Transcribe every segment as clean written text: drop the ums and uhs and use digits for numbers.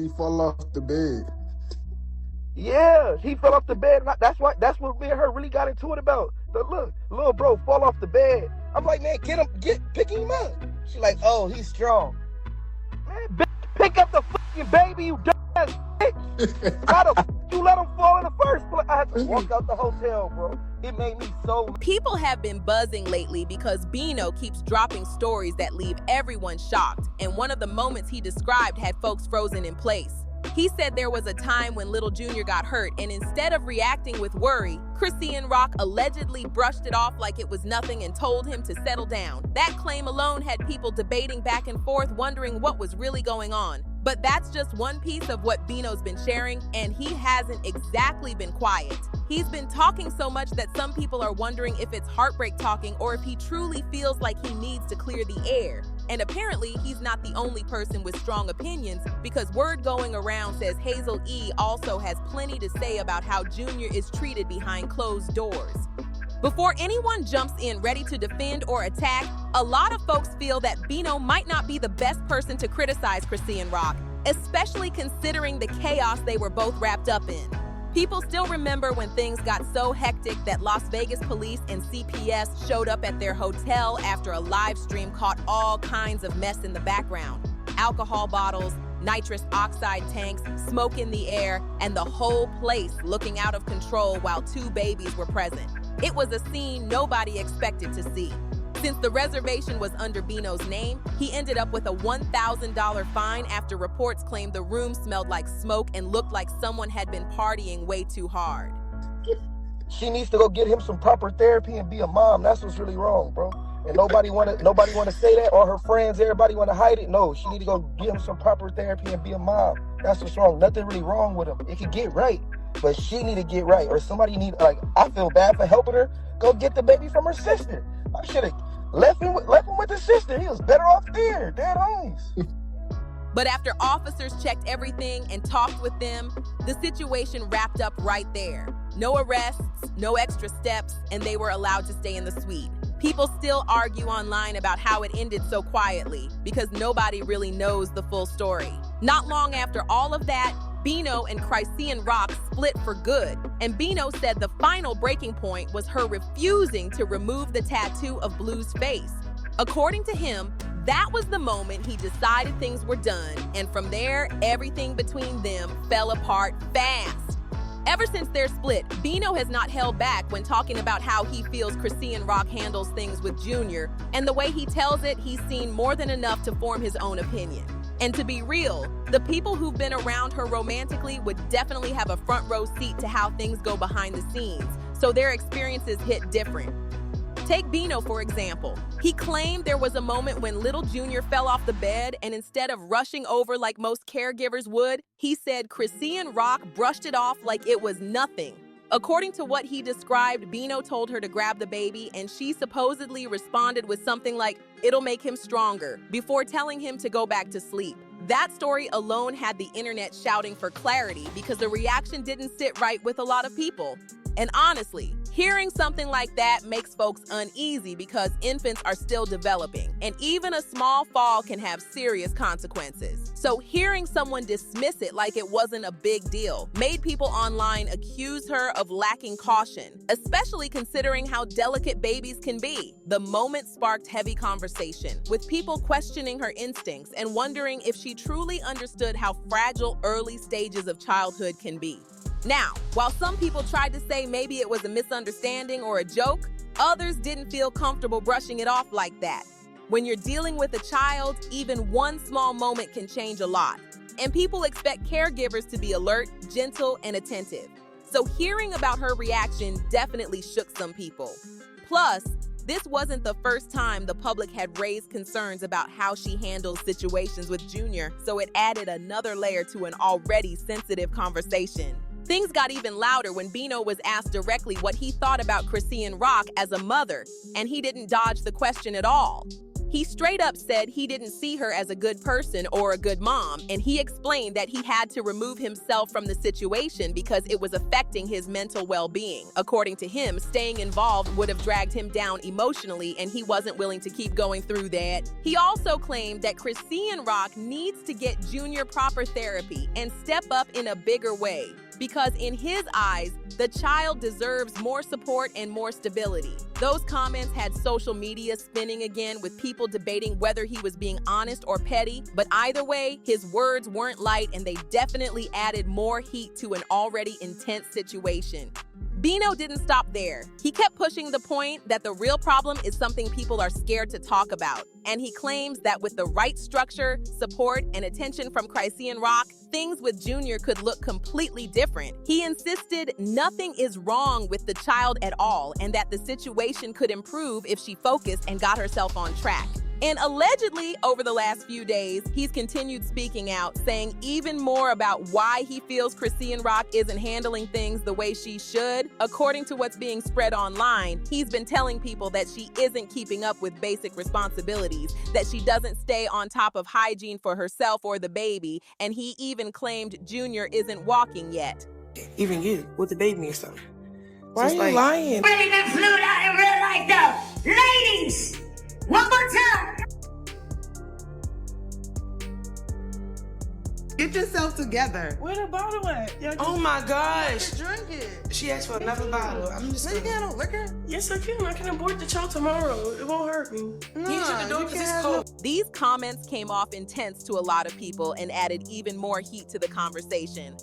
He fall off the bed. Yeah, he fell off the bed. That's what me and her really got into it about. The look, little bro fall off the bed. I'm like, man, pick him up. She like, oh, he's strong. Man, bitch, pick up the fucking baby, you dumbass bitch. Why the you let him fall in the first place? I had to walk out the hotel, bro. It made me so. People have been buzzing lately because Bino keeps dropping stories that leave everyone shocked, and one of the moments he described had folks frozen in place. He said there was a time when Little Junior got hurt, and instead of reacting with worry, Chrisean Rock allegedly brushed it off like it was nothing and told him to settle down. That claim alone had people debating back and forth, wondering what was really going on. But that's just one piece of what Bino's been sharing, and he hasn't exactly been quiet. He's been talking so much that some people are wondering if it's heartbreak talking or if he truly feels like he needs to clear the air. And apparently, he's not the only person with strong opinions, because word going around says Hazel E also has plenty to say about how Junior is treated behind closed doors. Before anyone jumps in ready to defend or attack, a lot of folks feel that Bino might not be the best person to criticize Chrisean Rock, especially considering the chaos they were both wrapped up in. People still remember when things got so hectic that Las Vegas police and CPS showed up at their hotel after a live stream caught all kinds of mess in the background. Alcohol bottles, nitrous oxide tanks, smoke in the air, and the whole place looking out of control while two babies were present. It was a scene nobody expected to see. Since the reservation was under Bino's name, he ended up with a $1,000 fine after reports claimed the room smelled like smoke and looked like someone had been partying way too hard. She needs to go get him some proper therapy and be a mom. That's what's really wrong, bro. And nobody wanna say that, or her friends, everybody wanna hide it. No, she need to go get him some proper therapy and be a mom. That's what's wrong. Nothing really wrong with him. It could get right, but she need to get right, or somebody need, like, I feel bad for helping her. Go get the baby from her sister. I should have left him with the sister. He was better off there, dead homies. But after officers checked everything and talked with them, the situation wrapped up right there. No arrests, no extra steps, and they were allowed to stay in the suite. People still argue online about how it ended so quietly because nobody really knows the full story. Not long after all of that, Bino and Chrisean Rock split for good, and Bino said the final breaking point was her refusing to remove the tattoo of Blue's face. According to him, that was the moment he decided things were done, and from there, everything between them fell apart fast. Ever since their split, Bino has not held back when talking about how he feels Chrisean Rock handles things with Junior, and the way he tells it, he's seen more than enough to form his own opinion. And to be real, the people who've been around her romantically would definitely have a front row seat to how things go behind the scenes, so their experiences hit different. Take Bino, for example. He claimed there was a moment when little Junior fell off the bed, and instead of rushing over like most caregivers would, he said Chrisean Rock brushed it off like it was nothing. According to what he described, Bino told her to grab the baby, and she supposedly responded with something like, "It'll make him stronger," before telling him to go back to sleep. That story alone had the internet shouting for clarity because the reaction didn't sit right with a lot of people. And honestly, hearing something like that makes folks uneasy because infants are still developing, and even a small fall can have serious consequences. So hearing someone dismiss it like it wasn't a big deal made people online accuse her of lacking caution, especially considering how delicate babies can be. The moment sparked heavy conversation, with people questioning her instincts and wondering if she truly understood how fragile early stages of childhood can be. Now, while some people tried to say maybe it was a misunderstanding or a joke, others didn't feel comfortable brushing it off like that. When you're dealing with a child, even one small moment can change a lot. And people expect caregivers to be alert, gentle, and attentive. So hearing about her reaction definitely shook some people. Plus, this wasn't the first time the public had raised concerns about how she handles situations with Junior, so it added another layer to an already sensitive conversation. Things got even louder when Bino was asked directly what he thought about Chrisean Rock as a mother, and he didn't dodge the question at all. He straight up said he didn't see her as a good person or a good mom, and he explained that he had to remove himself from the situation because it was affecting his mental well-being. According to him, staying involved would have dragged him down emotionally, and he wasn't willing to keep going through that. He also claimed that Chrisean Rock needs to get Junior proper therapy and step up in a bigger way, because in his eyes, the child deserves more support and more stability. Those comments had social media spinning again, with people debating whether he was being honest or petty, but either way, his words weren't light and they definitely added more heat to an already intense situation. Bino didn't stop there. He kept pushing the point that the real problem is something people are scared to talk about. And he claims that with the right structure, support, and attention from Chrisean Rock, things with Junior could look completely different. He insisted nothing is wrong with the child at all and that the situation could improve if she focused and got herself on track. And allegedly, over the last few days, he's continued speaking out, saying even more about why he feels Chrisean Rock isn't handling things the way she should. According to what's being spread online, he's been telling people that she isn't keeping up with basic responsibilities, that she doesn't stay on top of hygiene for herself or the baby, and he even claimed Junior isn't walking yet. Even you, with the baby and stuff. Why are you lying? Really been flued out in real life though. Ladies! One more time. Get yourself together. Where the bottle at? Oh my gosh. Drink it. She asked for another bottle. I'm just gonna... You can't liquor? Yes, I can. I can abort the child tomorrow. It won't hurt me. No, Can you shut the door because it's cold? These comments came off intense to a lot of people and added even more heat to the conversation.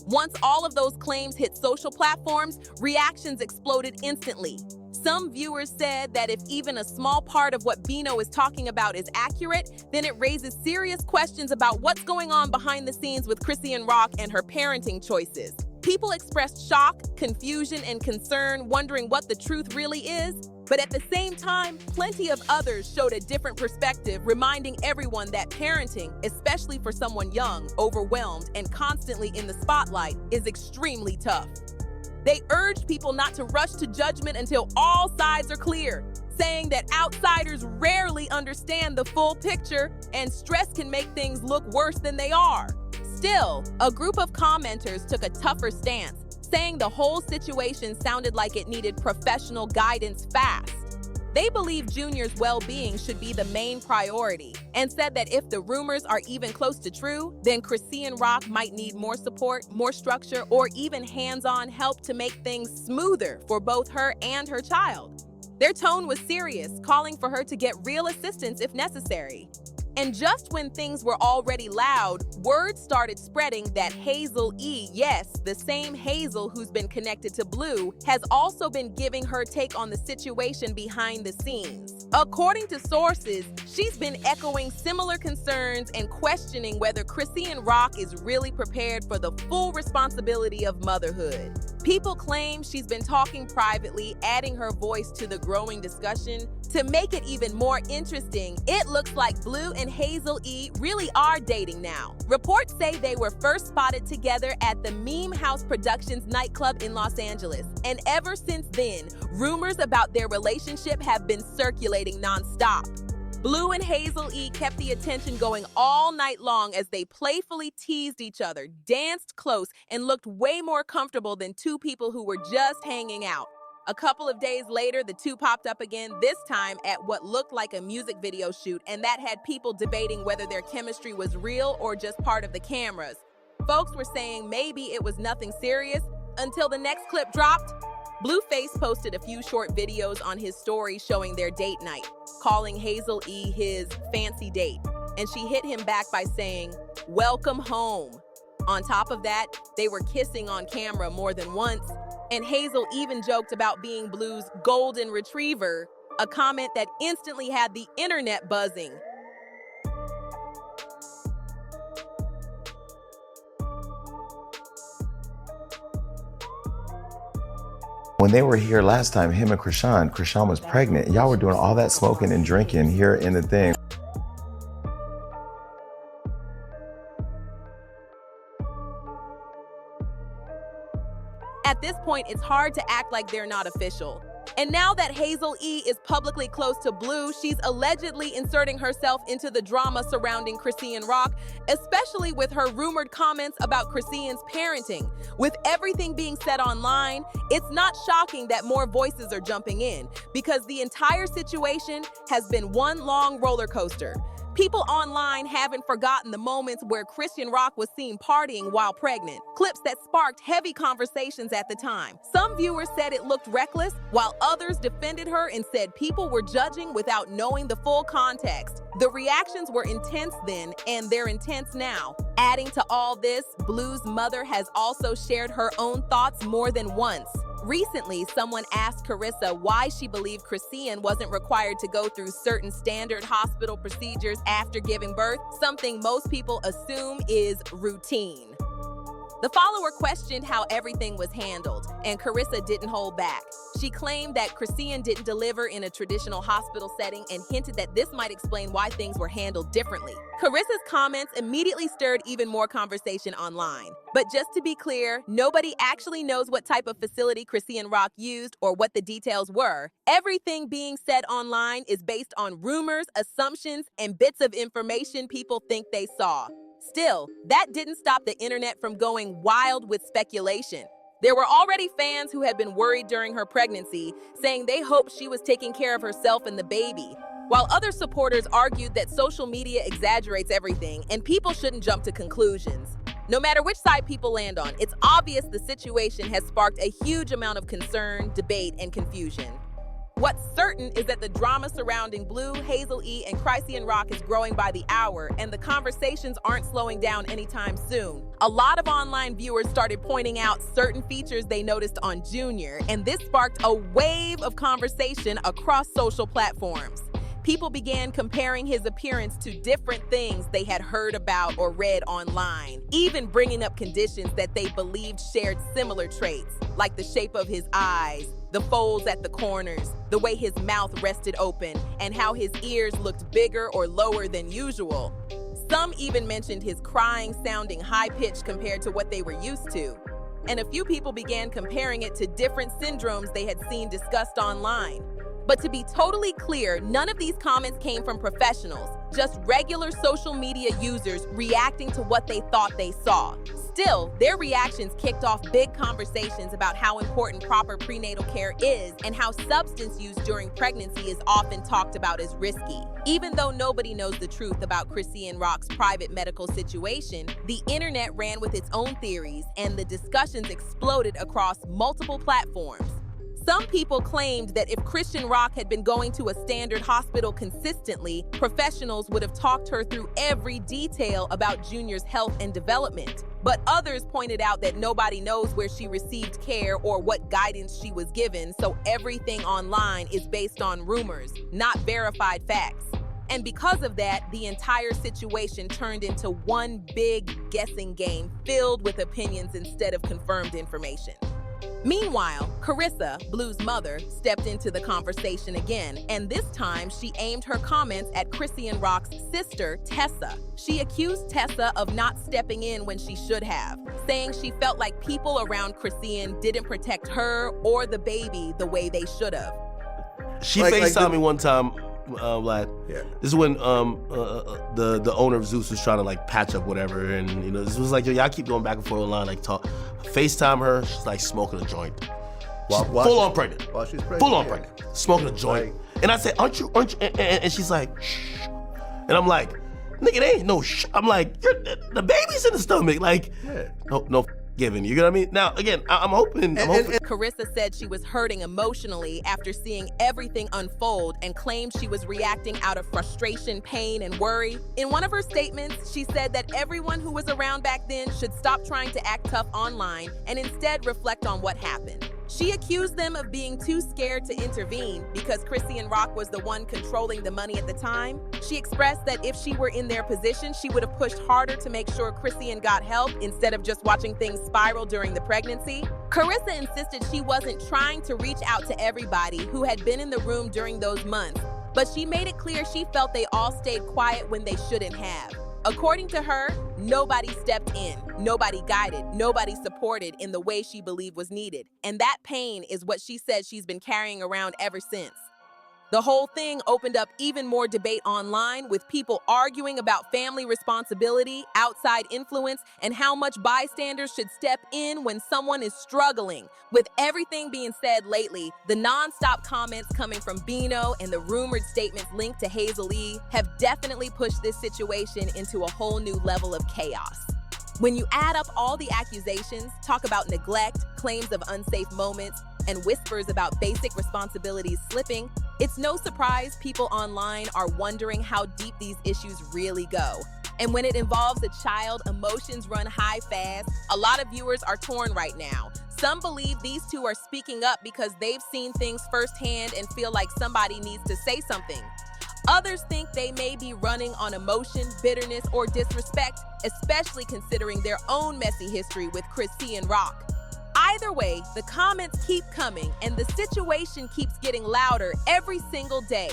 Once all of those claims hit social platforms, reactions exploded instantly. Some viewers said that if even a small part of what Bino is talking about is accurate, then it raises serious questions about what's going on behind the scenes with Chrisean Rock and her parenting choices. People expressed shock, confusion, and concern, wondering what the truth really is. But at the same time, plenty of others showed a different perspective, reminding everyone that parenting, especially for someone young, overwhelmed, and constantly in the spotlight, is extremely tough. They urged people not to rush to judgment until all sides are clear, saying that outsiders rarely understand the full picture and stress can make things look worse than they are. Still, a group of commenters took a tougher stance, saying the whole situation sounded like it needed professional guidance fast. They believe Junior's well-being should be the main priority and said that if the rumors are even close to true, then Chrisean Rock might need more support, more structure, or even hands-on help to make things smoother for both her and her child. Their tone was serious, calling for her to get real assistance if necessary. And just when things were already loud, word started spreading that Hazel E, yes, the same Hazel who's been connected to Blue, has also been giving her take on the situation behind the scenes. According to sources, she's been echoing similar concerns and questioning whether Chrisean Rock is really prepared for the full responsibility of motherhood. People claim she's been talking privately, adding her voice to the growing discussion. To make it even more interesting, it looks like Blue and Hazel E really are dating now. Reports say they were first spotted together at the Meme House Productions nightclub in Los Angeles, and ever since then, rumors about their relationship have been circulating nonstop. Blue and Hazel E kept the attention going all night long as they playfully teased each other, danced close, and looked way more comfortable than two people who were just hanging out. A couple of days later, the two popped up again, this time at what looked like a music video shoot, and that had people debating whether their chemistry was real or just part of the cameras. Folks were saying maybe it was nothing serious until the next clip dropped. Blueface posted a few short videos on his story showing their date night, calling Hazel E his fancy date, and she hit him back by saying, "Welcome home." On top of that, they were kissing on camera more than once, and Hazel even joked about being Blue's golden retriever, a comment that instantly had the internet buzzing. When they were here last time, him and Chrisean was pregnant. Y'all were doing all that smoking and drinking here in the thing. At this point, it's hard to act like they're not official. And now that Hazel E is publicly close to Blue, she's allegedly inserting herself into the drama surrounding Chrisean Rock, especially with her rumored comments about Chrisean's parenting. With everything being said online, it's not shocking that more voices are jumping in, because the entire situation has been one long roller coaster. People online haven't forgotten the moments where Chrisean Rock was seen partying while pregnant, clips that sparked heavy conversations at the time. Some viewers said it looked reckless, while others defended her and said people were judging without knowing the full context. The reactions were intense then, and they're intense now. Adding to all this, Blue's mother has also shared her own thoughts more than once. Recently, someone asked Carissa why she believed Chrisean wasn't required to go through certain standard hospital procedures after giving birth, something most people assume is routine. The follower questioned how everything was handled, and Carissa didn't hold back. She claimed that Chrisean didn't deliver in a traditional hospital setting and hinted that this might explain why things were handled differently. Carissa's comments immediately stirred even more conversation online. But just to be clear, nobody actually knows what type of facility Chrisean Rock used or what the details were. Everything being said online is based on rumors, assumptions, and bits of information people think they saw. Still, that didn't stop the internet from going wild with speculation. There were already fans who had been worried during her pregnancy, saying they hoped she was taking care of herself and the baby, while other supporters argued that social media exaggerates everything and people shouldn't jump to conclusions. No matter which side people land on, it's obvious the situation has sparked a huge amount of concern, debate, and confusion. What's certain is that the drama surrounding Blue, Hazel E, and Chrisean Rock is growing by the hour, and the conversations aren't slowing down anytime soon. A lot of online viewers started pointing out certain features they noticed on Junior, and this sparked a wave of conversation across social platforms. People began comparing his appearance to different things they had heard about or read online, even bringing up conditions that they believed shared similar traits, like the shape of his eyes, the folds at the corners, the way his mouth rested open, and how his ears looked bigger or lower than usual. Some even mentioned his crying sounding high-pitched compared to what they were used to. And a few people began comparing it to different syndromes they had seen discussed online. But to be totally clear, none of these comments came from professionals, just regular social media users reacting to what they thought they saw. Still, their reactions kicked off big conversations about how important proper prenatal care is and how substance use during pregnancy is often talked about as risky. Even though nobody knows the truth about Chrisean Rock's private medical situation, the internet ran with its own theories, and the discussions exploded across multiple platforms. Some people claimed that if Chrisean Rock had been going to a standard hospital consistently, professionals would have talked her through every detail about Junior's health and development. But others pointed out that nobody knows where she received care or what guidance she was given, so everything online is based on rumors, not verified facts. And because of that, the entire situation turned into one big guessing game filled with opinions instead of confirmed information. Meanwhile, Carissa, Blue's mother, stepped into the conversation again, and this time she aimed her comments at Chrisean Rock's sister, Tessa. She accused Tessa of not stepping in when she should have, saying she felt like people around Chrisean didn't protect her or the baby the way they should have. She FaceTimed me one time, this is when the owner of Zeus was trying to like patch up whatever, and you know, this was like, yo, y'all keep going back and forth online, like talk. FaceTime her, she's like smoking a joint. Full on pregnant. While she's pregnant. Full on pregnant. Smoking a joint. And I said, aren't you, and she's like, shh. And I'm like, nigga, they ain't no shh. I'm like, the baby's in the stomach. Like, no giving, you know what I mean? Now, again, I'm hoping. Carissa said she was hurting emotionally after seeing everything unfold and claimed she was reacting out of frustration, pain, and worry. In one of her statements, she said that everyone who was around back then should stop trying to act tough online and instead reflect on what happened. She accused them of being too scared to intervene because Chrisean Rock was the one controlling the money at the time. She expressed that if she were in their position, she would have pushed harder to make sure Chrisean got help instead of just watching things spiral during the pregnancy. Carissa insisted she wasn't trying to reach out to everybody who had been in the room during those months, but she made it clear she felt they all stayed quiet when they shouldn't have. According to her, nobody stepped in, nobody guided, nobody supported in the way she believed was needed. And that pain is what she says she's been carrying around ever since. The whole thing opened up even more debate online, with people arguing about family responsibility, outside influence, and how much bystanders should step in when someone is struggling. With everything being said lately, the non-stop comments coming from Bino and the rumored statements linked to Hazel E have definitely pushed this situation into a whole new level of chaos. When you add up all the accusations, talk about neglect, claims of unsafe moments, and whispers about basic responsibilities slipping, it's no surprise people online are wondering how deep these issues really go. And when it involves a child, emotions run high fast. A lot of viewers are torn right now. Some believe these two are speaking up because they've seen things firsthand and feel like somebody needs to say something. Others think they may be running on emotion, bitterness, or disrespect, especially considering their own messy history with Chrisean Rock. Either way, the comments keep coming and the situation keeps getting louder every single day.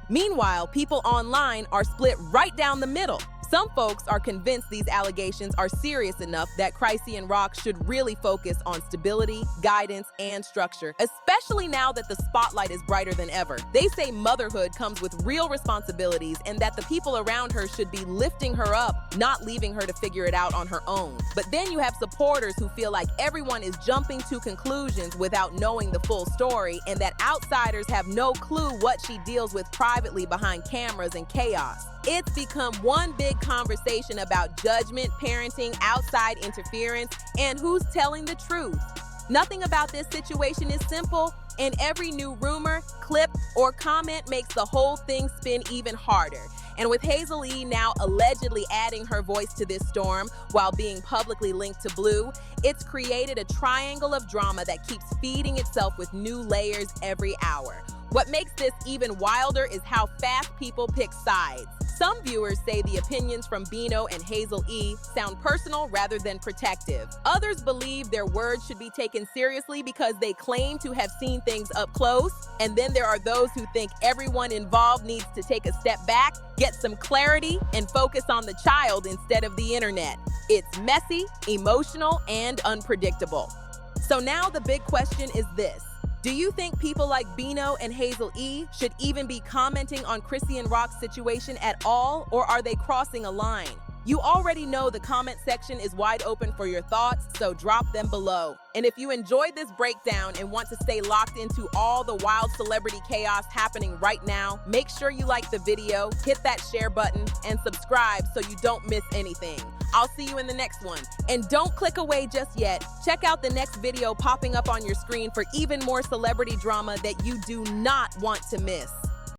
Meanwhile, people online are split right down the middle. Some folks are convinced these allegations are serious enough that Chrisean Rock should really focus on stability, guidance, and structure, especially now that the spotlight is brighter than ever. They say motherhood comes with real responsibilities and that the people around her should be lifting her up, not leaving her to figure it out on her own. But then you have supporters who feel like everyone is jumping to conclusions without knowing the full story, and that outsiders have no clue what she deals with privately behind cameras and chaos. It's become one big conversation about judgment, parenting, outside interference, and who's telling the truth. Nothing about this situation is simple, and every new rumor, clip, or comment makes the whole thing spin even harder. And with Hazel E now allegedly adding her voice to this storm while being publicly linked to Blue, it's created a triangle of drama that keeps feeding itself with new layers every hour. What makes this even wilder is how fast people pick sides. Some viewers say the opinions from Bino and Hazel E sound personal rather than protective. Others believe their words should be taken seriously because they claim to have seen things up close. And then there are those who think everyone involved needs to take a step back, get some clarity, and focus on the child instead of the internet. It's messy, emotional, and unpredictable. So now the big question is this. Do you think people like Bino and Hazel E should even be commenting on Chrisean Rock's situation at all, or are they crossing a line? You already know the comment section is wide open for your thoughts, so drop them below. And if you enjoyed this breakdown and want to stay locked into all the wild celebrity chaos happening right now, make sure you like the video, hit that share button, and subscribe so you don't miss anything. I'll see you in the next one. And don't click away just yet. Check out the next video popping up on your screen for even more celebrity drama that you do not want to miss.